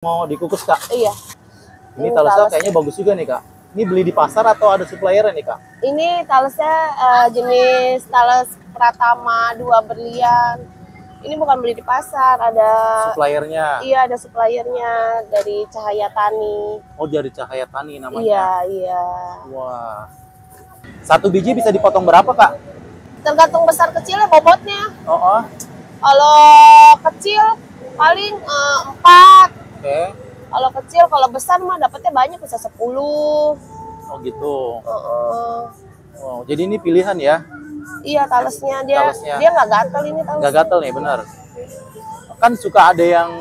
Mau dikukus Kak? Iya. Ini talesnya kayaknya bagus juga nih Kak. Ini beli di pasar atau ada supplier nih Kak? Ini talesnya jenis tales Pratama 2 berlian. Ini bukan beli di pasar, ada Suppliernya? Iya, ada suppliernya dari Cahaya Tani. Oh, dari Cahaya Tani namanya? Iya, iya. Wah. Satu biji bisa dipotong berapa Kak? Tergantung besar kecilnya bobotnya. Oh. Kalau kecil paling 4. Oke. Kalau kecil, kalau besar mah dapatnya banyak, bisa 10. Oh gitu. Oh, jadi ini pilihan ya? Iya, talesnya dia nggak gatel ini talesnya. Nggak gatel nih, benar. Kan suka ada yang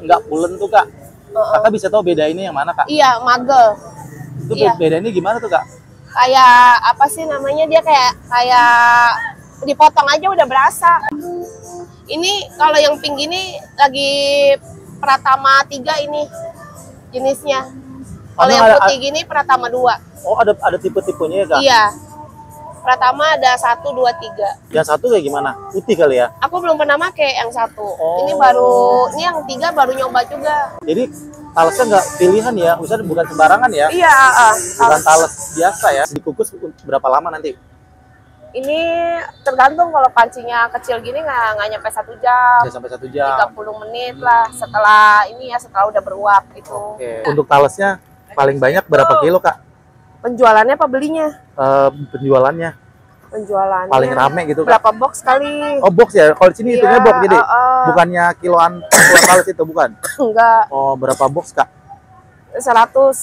nggak pulen tuh Kak. Kakak bisa tahu beda ini yang mana Kak? Iya, magel. Itu beda ini gimana tuh Kak? Kayak apa sih namanya, dia kayak dipotong aja udah berasa. Ini kalau yang pink ini lagi Pratama 3 ini jenisnya. Kalau yang putih gini Pratama 2. Oh, ada tipe-tipenya ya Kak? Iya. Pratama ada 1, 2, 3. Yang satu kayak gimana? Putih kali ya? Aku belum pernah pakai yang 1. Oh. Ini yang 3 baru nyoba juga. Jadi talesnya nggak pilihan ya? Misalnya bukan sembarangan ya? Iya. Bukan tales biasa ya? Dikukus berapa lama nanti? Ini tergantung, kalau pancinya kecil gini nggak nyampe 1 jam. Bisa sampai 1 jam. 30 menit lah setelah udah beruap gitu. Oke. Untuk talesnya paling banyak berapa kilo Kak? Penjualannya apa belinya? Penjualannya. Penjualannya. Paling rame gitu Kak? Berapa box kali? Oh, box ya? Kalau di sini hitungnya box jadi? Bukannya kiloan tales itu, bukan? Enggak. Oh, berapa box Kak? 100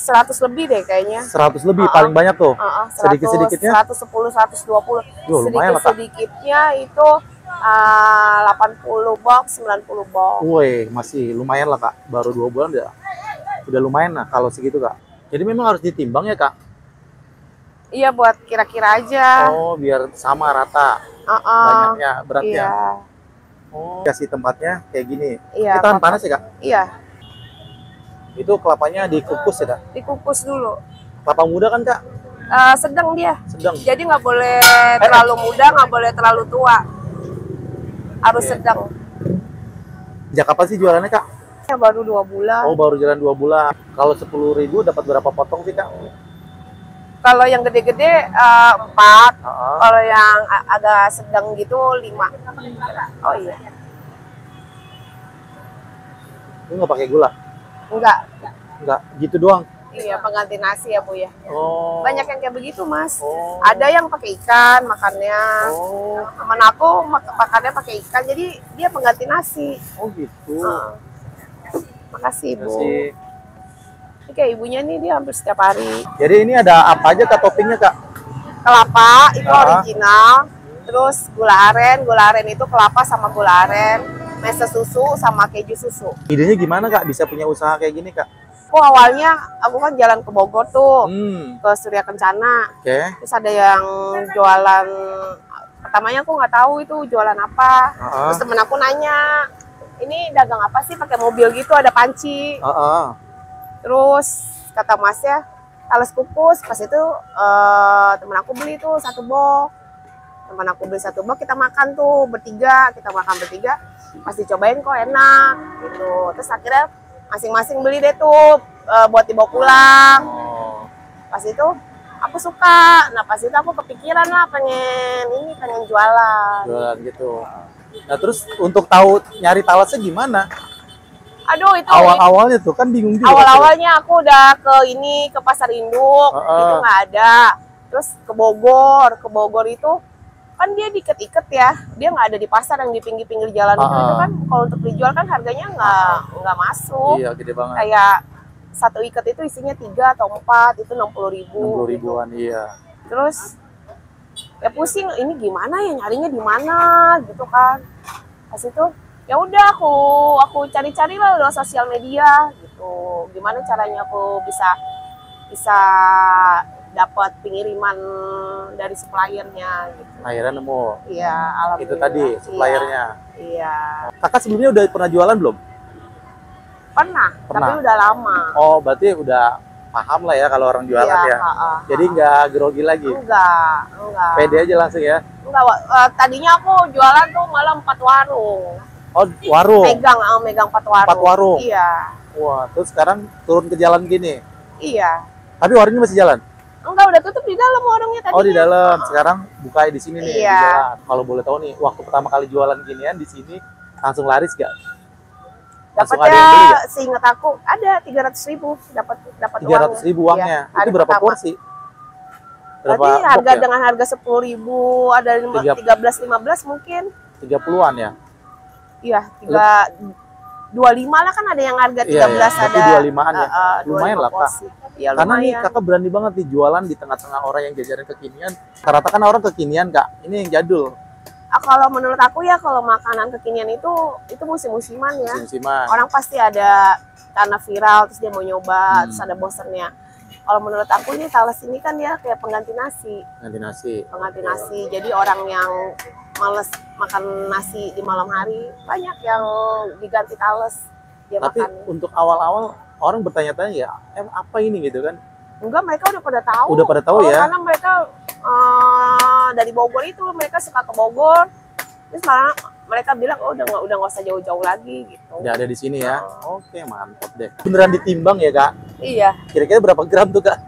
lebih deh kayaknya. 100 lebih paling banyak tuh. Sedikit-sedikitnya 110, 120. lumayan lah Kak. Sedikit-sedikitnya itu 80 box, 90 box. Woi, masih lumayan lah Kak. Baru 2 bulan udah lumayan lah kalau segitu Kak. Jadi memang harus ditimbang ya Kak? Iya, buat kira-kira aja. Oh, biar sama rata banyaknya, beratnya. Iya. Oh, kasih tempatnya kayak gini. Iya. Ini tahan panas ya Kak? Iya. Itu kelapanya dikukus ya Kak? Dikukus dulu. Kelapa muda kan Kak? Sedang dia. Sedang. Jadi nggak boleh terlalu muda, nggak boleh terlalu tua. Harus sedang. Sejak kapan sih jualannya Kak? Ya, baru 2 bulan. Oh, baru jalan 2 bulan. Kalau 10.000 dapat berapa potong sih Kak? Kalau yang gede-gede 4. Kalau yang agak sedang gitu 5. Oh iya. Lu nggak pakai gula? Enggak, gitu doang? iya, pengganti nasi ya Bu ya. Oh. Banyak yang kayak begitu Mas. Oh. Ada yang pakai ikan makannya. Oh. Temen aku makannya pakai ikan, jadi dia pengganti nasi. Oh gitu. Makasih Bu. Makasih. Ini kayak ibunya nih, dia hampir setiap hari. Jadi ini ada apa aja Kak toppingnya Kak? Kelapa itu original. Terus gula aren itu kelapa sama gula aren. Mesa susu sama keju susu. Idenya gimana Kak bisa punya usaha kayak gini Kak? Oh, awalnya aku kan jalan ke Bogor tuh, ke Surya Kencana. Oke. Terus ada yang jualan, pertamanya aku nggak tahu itu jualan apa. Terus temen aku nanya, ini dagang apa sih pakai mobil gitu, ada panci. Terus kata masnya, tales kukus. Pas itu temen aku beli tuh 1 box. Temen aku beli 1 box, kita makan tuh bertiga. Pas dicobain kok enak gitu. Terus akhirnya masing-masing beli deh tuh buat dibawa pulang. Pas itu aku suka. Nah, pas itu aku kepikiran lah pengen jualan. Jualan gitu. Nah, terus untuk tahu nyari talesnya gimana? Aduh, itu awal-awalnya tuh kan bingung juga. Awal-awalnya aku udah ke pasar induk, itu nggak ada. Terus ke Bogor itu kan dia diiket-iket ya, dia nggak ada di pasar yang di pinggir-pinggir jalan itu kan. Kalau untuk dijual kan harganya nggak masuk. Iya, gede banget. Kayak 1 ikat itu isinya 3 atau 4, itu 60.000. 60.000-an gitu. Iya. Terus ya pusing, ini gimana ya nyarinya di mana gitu kan. Pas itu ya udah aku cari-cari lah lewat sosial media gitu. Gimana caranya aku bisa dapat pengiriman dari suppliernya gitu. Akhirnya nemu. Iya, alhamdulillah. Itu tadi suppliernya. Iya. Kakak sebelumnya udah pernah jualan belum? Pernah, tapi udah lama. Oh, berarti udah paham lah ya kalau orang jualan ya. Jadi nggak grogi lagi. Enggak. Pede aja langsung ya. Enggak, tadinya aku jualan tuh malah 4 warung. Oh, warung. Megang 4 warung. 4 warung. Iya. Wah, terus sekarang turun ke jalan gini. Iya. Tapi warungnya masih jalan? Enggak, udah tutup di dalam warungnya tadi. Oh, di dalam. Sekarang buka di sini nih, Iya. di jalan. Kalau boleh tahu nih, waktu pertama kali jualan ginian di sini langsung laris gak? Langsung ada yang beli Dapatnya gak? seingat aku ada 300.000 dapat 300.000 uangnya. Iya, Itu berapa pertama. porsi? Berapa Berarti harga box ya? dengan harga 10.000, ada 13-15 mungkin. 30-an ya? Iya, 25 lah, kan ada yang harga 13 Iya, iya. Berarti ada. 25-an ya? Lumayan lah, Kak. porsi. Iya, Karena nih lumayan. kakak berani banget nih jualan di tengah-tengah orang yang jajaran kekinian. Rata kan orang kekinian kak, ini yang jadul. Kalau menurut aku ya, kalau makanan kekinian itu musim-musiman ya. Musim-musiman. Orang pasti ada karena viral, terus dia mau nyoba, terus Hmm. ada bosennya. Kalau menurut aku nih, Thales ini kan dia kayak pengganti nasi. Ganti nasi. Pengganti nasi. Jadi orang yang males makan nasi di malam hari, banyak yang diganti Thales. Dia Tapi makan. untuk awal-awal orang bertanya-tanya ya, apa ini gitu kan? Enggak, mereka udah pada tahu. Udah pada tahu ya? Karena mereka dari Bogor itu, mereka suka ke Bogor. Terus malah mereka bilang, oh udah nggak usah jauh-jauh lagi gitu. Udah ada di sini ya. Oke, mantap deh. Beneran ditimbang ya kak? Iya. Kira-kira berapa gram tuh kak?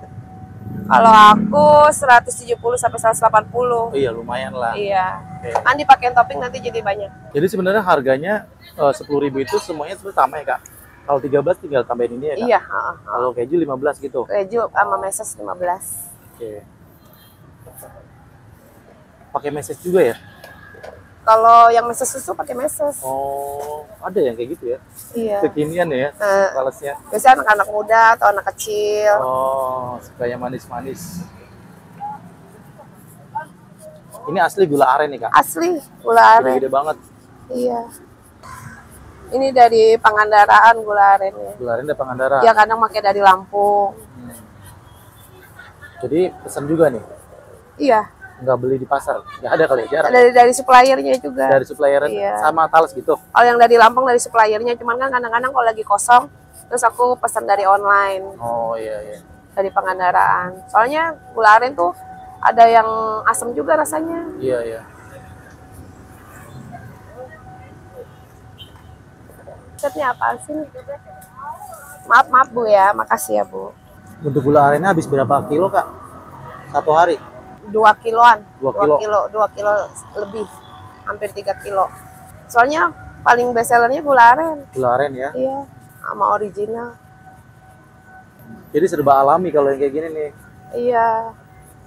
Kalau aku 170 sampai 180. Iya, lumayan lah. Iya. Oke. Kan dipakein topping nanti jadi banyak. Jadi sebenarnya harganya 10.000 itu semuanya itu sama ya kak? Kalau 13 tinggal tambahin ini ya kak? Iya, Kalau keju 15 gitu? keju sama meses 15. Oke. Pakai meses juga ya? Kalau yang meses susu pakai meses. Oh, ada yang kayak gitu ya? Iya. Kekinian ya, Eh, talesnya. biasanya anak-anak muda atau anak kecil. Oh, suka yang manis-manis. Ini asli gula aren nih kak? Asli gula aren. Gede-gede banget. Iya. Ini dari Pangandaraan gula arennya. Gula aren dari Pangandaran. Ya kadang pakai dari Lampung. Jadi pesan juga nih, Iya. nggak beli di pasar. Nggak ada kali ya, jarang. Dari suppliernya juga. Dari supplier Iya. sama Thales gitu. Kalau yang dari Lampung dari suppliernya, cuman kan kadang-kadang kalau lagi kosong, terus aku pesan dari online Oh iya iya. dari Pangandaraan. Soalnya gula aren tuh ada yang asam juga rasanya. Iya iya. Resepnya apa sih? Maaf Bu ya, makasih ya Bu. Untuk gula arennya habis berapa kilo kak? Satu hari? 2 kiloan. 2 kilo. 2 kilo lebih. Hampir 3 kilo. Soalnya paling best sellernya gula aren. Gula aren ya. Iya, sama original. Jadi serba alami kalau yang kayak gini nih. Iya,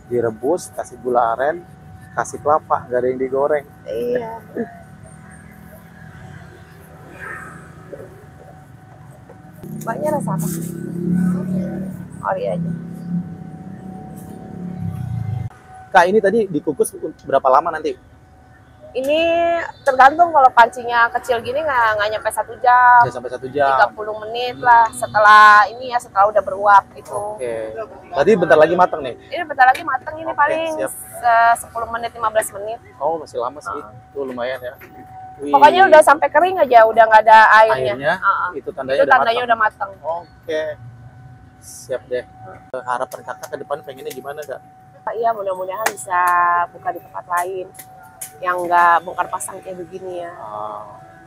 Direbus, kasih gula aren, kasih kelapa, nggak ada yang digoreng. iya. Mbaknya rasa apa? Ori aja. Kak ini tadi dikukus berapa lama nanti? Ini tergantung, kalau pancinya kecil gini nggak nyampe 1 jam. Bisa sampai 1 jam. 30 menit lah setelah ini ya, setelah udah beruap gitu. Oke. Tadi bentar lagi matang nih. Ini bentar lagi mateng, ini Oke, paling siap. 10 menit 15 menit. Oh masih lama sih. Tuh lumayan ya. Wih, Pokoknya udah sampai kering aja, udah nggak ada airnya. airnya. Itu tandanya Itu udah tandanya matang. udah mateng. Oke. Siap deh. Harapan kakak ke depan pengennya gimana kak? Iya, mudah-mudahan bisa buka di tempat lain yang nggak bongkar pasang kayak begini ya.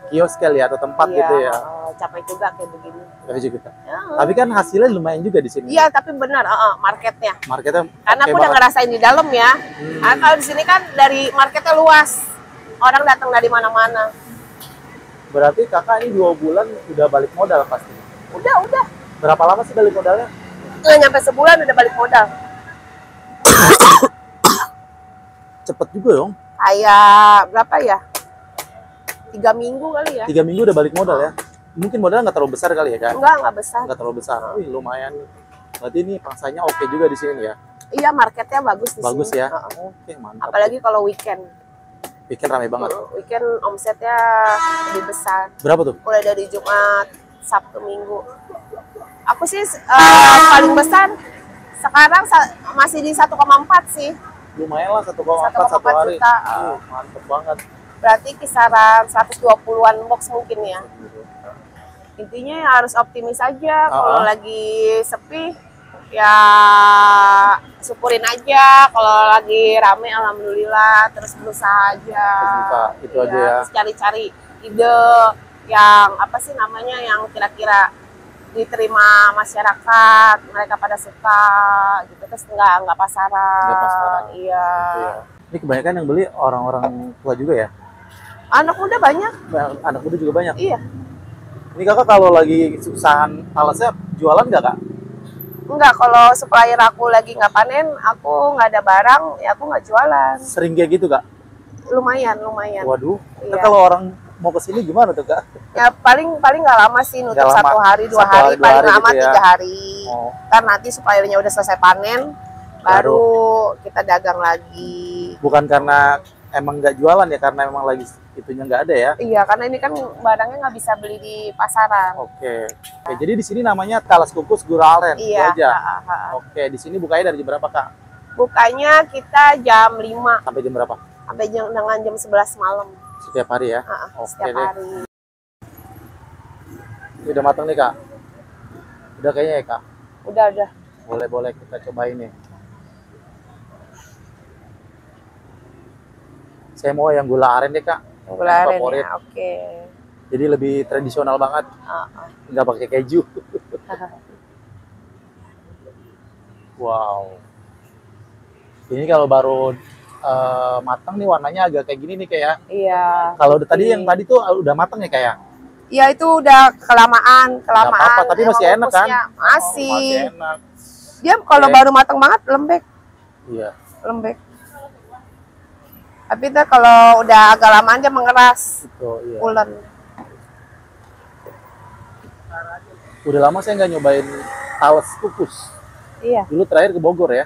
Kios kali ya, atau tempat Iya, gitu ya. capek juga kayak begini. Tapi juga. Ya, Tapi kan hasilnya lumayan juga di sini. iya, tapi benar, marketnya. Marketnya. Karena oke aku udah banget. ngerasain di dalam ya. Karena kalau di sini kan dari marketnya luas, orang datang dari mana-mana. Berarti kakak ini 2 bulan udah balik modal pasti. Udah. Berapa lama sih balik modalnya? Nggak nyampe sebulan udah balik modal. Cepet juga dong. Kayak berapa ya? 3 minggu kali ya? 3 minggu udah balik modal ya. Mungkin modalnya nggak terlalu besar kali ya kan? Nggak besar. Nggak terlalu besar. Wih lumayan. Berarti ini pangsanya oke juga di sini ya. Iya, marketnya bagus di Bagus sini. ya. Heeh. Oke mantap. Apalagi kalau weekend. Bikin ramai banget. Weekend omsetnya lebih besar. Berapa tuh? Mulai dari Jumat, Sabtu, Minggu. Aku sih paling besar sekarang masih di 1,4 sih. Lumayan lah 1,4 satu 1,4 hari. juta. Mantep banget. Berarti kisaran 120-an box mungkin ya. Intinya ya harus optimis aja. Kalau lagi sepi ya syukurin aja. Kalau lagi rame alhamdulillah, terus berusaha aja. Terus buka, itu aja ya. Terus cari-cari ide yang apa sih namanya, yang kira-kira diterima masyarakat, mereka pada suka gitu, terus nggak pasaran. Nggak pasaran. Iya. Iya. Ini kebanyakan yang beli orang-orang tua juga ya? Anak muda banyak. Anak muda juga banyak? Iya. Ini kakak kalau lagi kesusahan talasnya jualan nggak kak? Enggak, kalau supplier aku lagi nggak panen, aku nggak ada barang, ya aku nggak jualan. Sering kayak gitu kak? Lumayan. Waduh, Iya. kalau orang mau kesini gimana tuh kak? Ya paling nggak lama sih, nutup Nggak lama. 1 hari 2 1 hari, hari, 2 paling hari lama gitu ya? 3 hari. Oh. Ntar nanti suppliernya udah selesai panen, baru kita dagang lagi. Bukan karena emang nggak jualan ya, karena emang lagi itunya nggak ada ya? Iya, karena ini kan barangnya nggak bisa beli di pasaran. Oke, jadi di sini namanya Talas Kukus Gura Aren, itu Iya. aja. Oke, di sini bukanya dari jam berapa kak? Bukanya kita jam 5 Sampai jam berapa? sampai dengan jam 11 malam. Setiap hari ya? Oke Setiap deh. hari. Ini udah matang nih kak? Udah kayaknya ya kak? Udah. Boleh kita cobain nih. Saya mau yang gula aren deh kak. Gula aren Favorit. ya, oke. Jadi lebih tradisional banget, nggak pakai keju. Wow. Ini kalau baru matang nih warnanya agak kayak gini nih kayak. Iya. Kalau tadi yang tadi tuh udah matang ya kayak. Iya, itu udah kelamaan. Nggak apa-apa, tapi masih enak kan? Masih. Masih enak. Dia kalau baru matang banget lembek. Iya. Lembek. Tapi itu kalau udah agak lamaan dia mengeras. Itu, iya. Pulen. Udah lama saya nggak nyobain talas kukus. Iya. Dulu terakhir ke Bogor ya,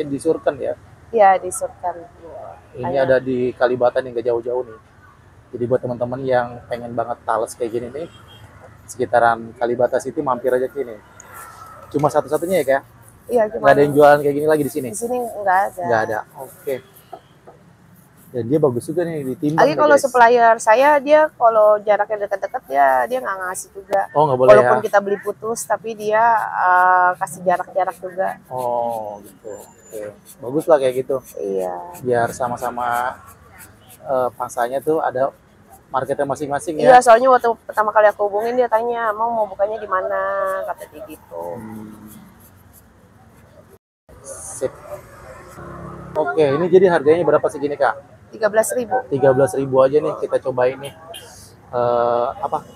di Surken ya. Iya, di Surken. Ini ada di Kalibata nih, nggak jauh-jauh nih. Jadi buat teman-teman yang pengen banget talas kayak gini nih, sekitaran Kalibata City mampir aja sini. Cuma satu-satunya ya kayak? Iya, cuma. Nggak ada yang jualan kayak gini lagi di sini? Di sini nggak ada. Nggak ada. Oke. Dan dia bagus juga nih ditimbang. Lagi kalau supplier saya, dia kalau jaraknya dekat-dekat dia nggak ngasih juga. Oh, nggak boleh. Walaupun ya? kita beli putus, tapi dia kasih jarak-jarak juga. Oh gitu. Oke. Bagus lah kayak gitu. Iya. Biar sama-sama pangsanya tuh ada marketnya masing-masing ya. Iya, soalnya waktu pertama kali aku hubungin dia tanya mau bukanya di mana, kata dia gitu. Sip. Oke, ini jadi harganya berapa segini kak? 13.000. 13.000 aja nih, kita cobain nih.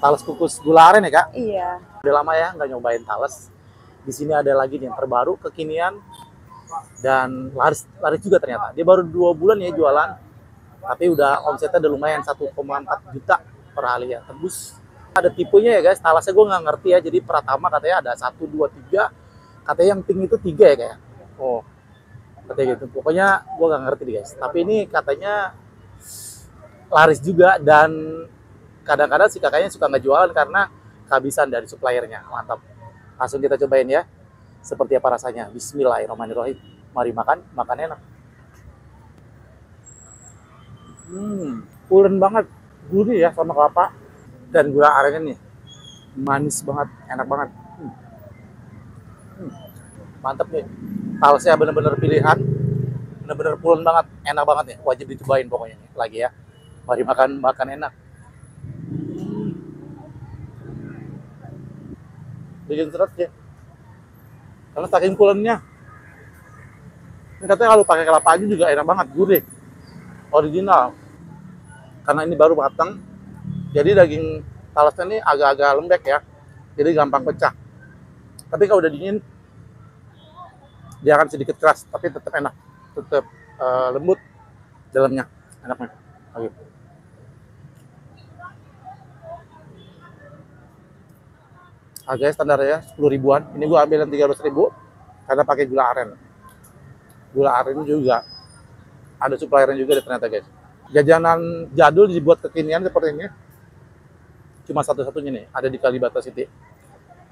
Talas kukus gula aren ya kak? Iya. Udah lama ya nggak nyobain talas. Di sini ada lagi nih yang terbaru, kekinian, dan laris juga ternyata. Dia baru 2 bulan ya jualan, tapi udah omsetnya udah lumayan 1,4 juta per hari ya, tembus. Ada tipenya ya guys, talasnya gue nggak ngerti ya. Jadi Pratama katanya ada 1, 2, 3. Katanya yang pink itu 3 ya kayak. Oh, katanya gitu. Pokoknya gue nggak ngerti deh guys. Tapi ini katanya laris juga, dan kadang-kadang si kakaknya suka nggak jualan karena kehabisan dari suppliernya. Mantap. Langsung kita cobain ya. Seperti apa rasanya. Bismillahirrahmanirrahim. Mari makan enak. Pulen banget. Gurih ya sama kelapa. Dan gula arennya nih. Manis banget, enak banget. Mantap nih. Talasnya bener-bener pilihan. Bener-bener pulen banget, enak banget nih. Wajib dicobain pokoknya nih. Lagi ya. Mari makan enak. Bikin seret ya. Karena saking pulennya. Ini katanya kalau pakai kelapa aja juga enak banget, gurih. Original. Karena ini baru matang. Jadi daging talasnya ini agak-agak lembek ya. Jadi gampang pecah. Tapi kalau udah dingin, dia akan sedikit keras, tapi tetap enak. Tetap lembut dalamnya. Enaknya. Lagi. Harganya standar ya, 10 ribuan. Ini gua ambil yang 13.000 karena pakai gula aren. Gula aren juga ada suppliernya juga ternyata guys. Jajanan jadul dibuat kekinian seperti ini. Cuma satu-satunya nih, ada di Kalibata City.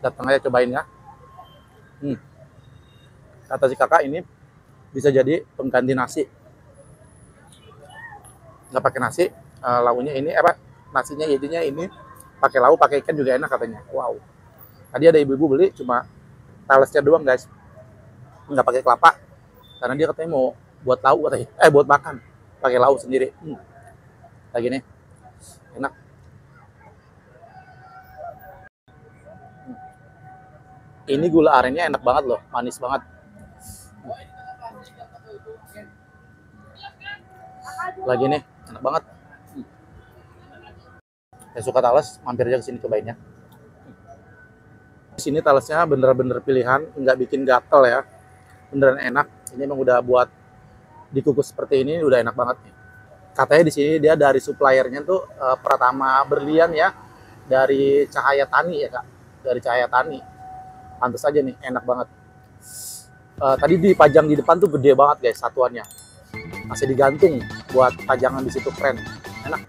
Datang aja cobain ya. Kata si kakak ini bisa jadi pengganti nasi. Nggak pakai nasi, lauknya ini nasinya jadinya ini pakai lauk, pakai ikan juga enak katanya. Wow. Tadi ada ibu-ibu beli cuma talasnya doang guys, nggak pakai kelapa, karena dia katanya mau buat lauk katanya, buat makan, pakai lauk sendiri. Lagi nih, enak. Ini gula arennya enak banget loh, manis banget. Lagi nih, enak banget. Saya suka talas, mampir aja ke sini cobain ya. Di sini talasnya bener-bener pilihan, nggak bikin gatel ya. Beneran enak. Ini emang udah buat dikukus seperti ini, udah enak banget nih. Katanya di sini dia dari suppliernya tuh Pratama Berlian ya, dari Cahaya Tani ya kak, dari Cahaya Tani. Pantes aja nih, enak banget. Tadi dipajang di depan tuh gede banget guys satuannya. Masih digantung buat pajangan di situ, keren. Enak.